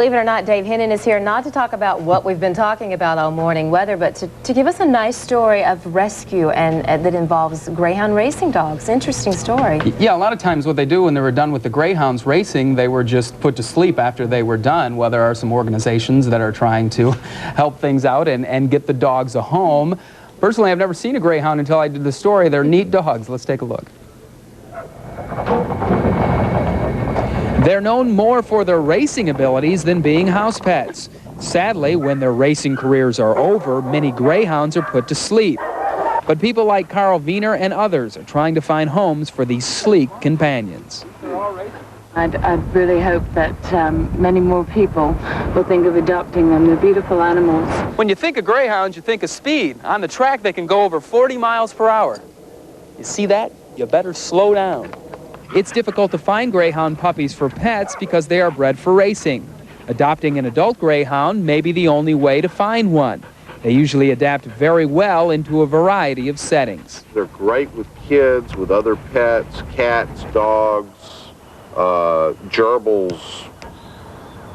Believe it or not, Dave Hennon is here not to talk about what we've been talking about all morning, weather, but to give us a nice story of rescue and that involves Greyhound racing dogs. Interesting story. Yeah, a lot of times what they do when they were done with the Greyhounds racing, they were just put to sleep after they were done. Well, there are some organizations that are trying to help things out and get the dogs a home. Personally, I've never seen a Greyhound until I did the story. They're neat dogs. Let's take a look. They're known more for their racing abilities than being house pets. Sadly, when their racing careers are over, many Greyhounds are put to sleep. But people like Carl Wiener and others are trying to find homes for these sleek companions. I'd really hope that many more people will think of adopting them. They're beautiful animals. When you think of Greyhounds, you think of speed. On the track, they can go over 40 miles per hour. You see that? You better slow down. It's difficult to find Greyhound puppies for pets because they are bred for racing. Adopting an adult Greyhound may be the only way to find one. They usually adapt very well into a variety of settings. They're great with kids, with other pets, cats, dogs, gerbils,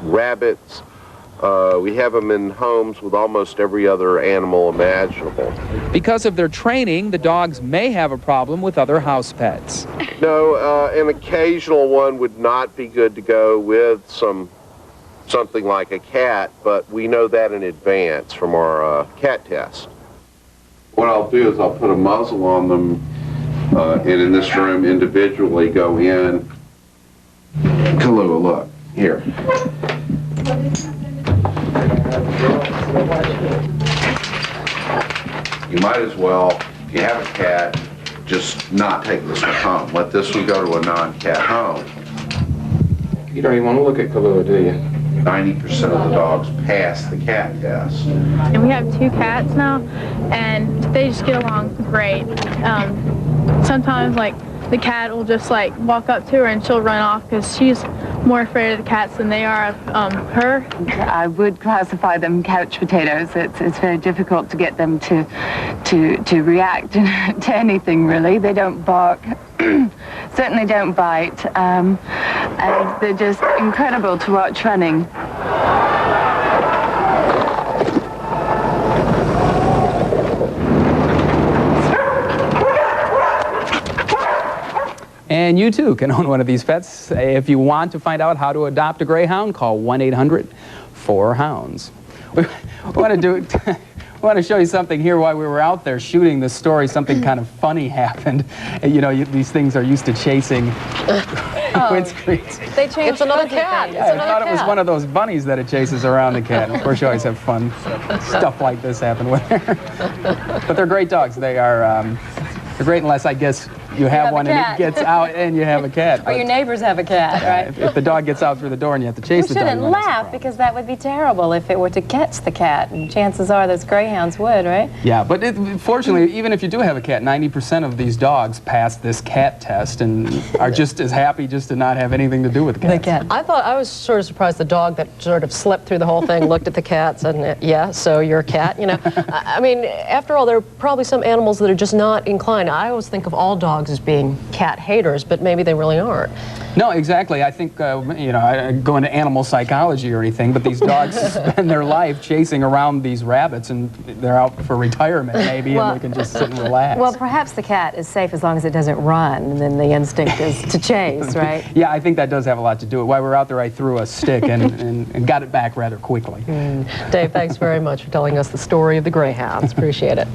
rabbits. We have them in homes with almost every other animal imaginable. Because of their training, the dogs may have a problem with other house pets. No, an occasional one would not be good to go with something like a cat, but we know that in advance from our cat test. What I'll do is I'll put a muzzle on them and in this room individually go in. Kahlua, look, here. You might as well, if you have a cat, just not take this one home. Let this one go to a non-cat home. You don't even want to look at Kahlua, do you? 90% of the dogs pass the cat test. And we have 2 cats now, and they just get along great. Sometimes, like, the cat will just, like, walk up to her and she'll run off because she's more afraid of the cats than they are of her. I would classify them couch potatoes. It's very difficult to get them to react to anything, really. They don't bark, certainly don't bite, and they're just incredible to watch running. And you too can own one of these pets. If you want to find out how to adopt a Greyhound, call 1-800-4HOUNDS. We want to show you something here while we were out there shooting this story. Something kind of funny happened. You know, these things are used to chasing windscreens. They changed. It's another cat. Yeah, I thought it was one of those bunnies that it chases around the cat. Of course, you always have fun stuff like this happen with her. But they're great dogs. They're great unless, I guess, you have one and it gets out and you have a cat. Or your neighbors have a cat, right? If the dog gets out through the door and you have to chase the dog. You shouldn't laugh because that would be terrible if it were to catch the cat. And chances are those Greyhounds would, right? Yeah, but fortunately, even if you do have a cat, 90% of these dogs pass this cat test and are just as happy just to not have anything to do with cats. The cat. I was sort of surprised the dog that sort of slept through the whole thing, looked at the cats and, yeah, so you're a cat, you know. I mean, after all, there are probably some animals that are just not inclined. I always think of all dogs as being cat haters, but maybe they really aren't. No, exactly. I think, you know, I go into animal psychology or anything, but these dogs spend their life chasing around these rabbits, and they're out for retirement, maybe, and they can just sit and relax. Well, perhaps the cat is safe as long as it doesn't run, and then the instinct is to chase, right? Yeah, I think that does have a lot to do with it. While we were out there, I threw a stick and got it back rather quickly. Dave, thanks very much for telling us the story of the Greyhounds. Appreciate it.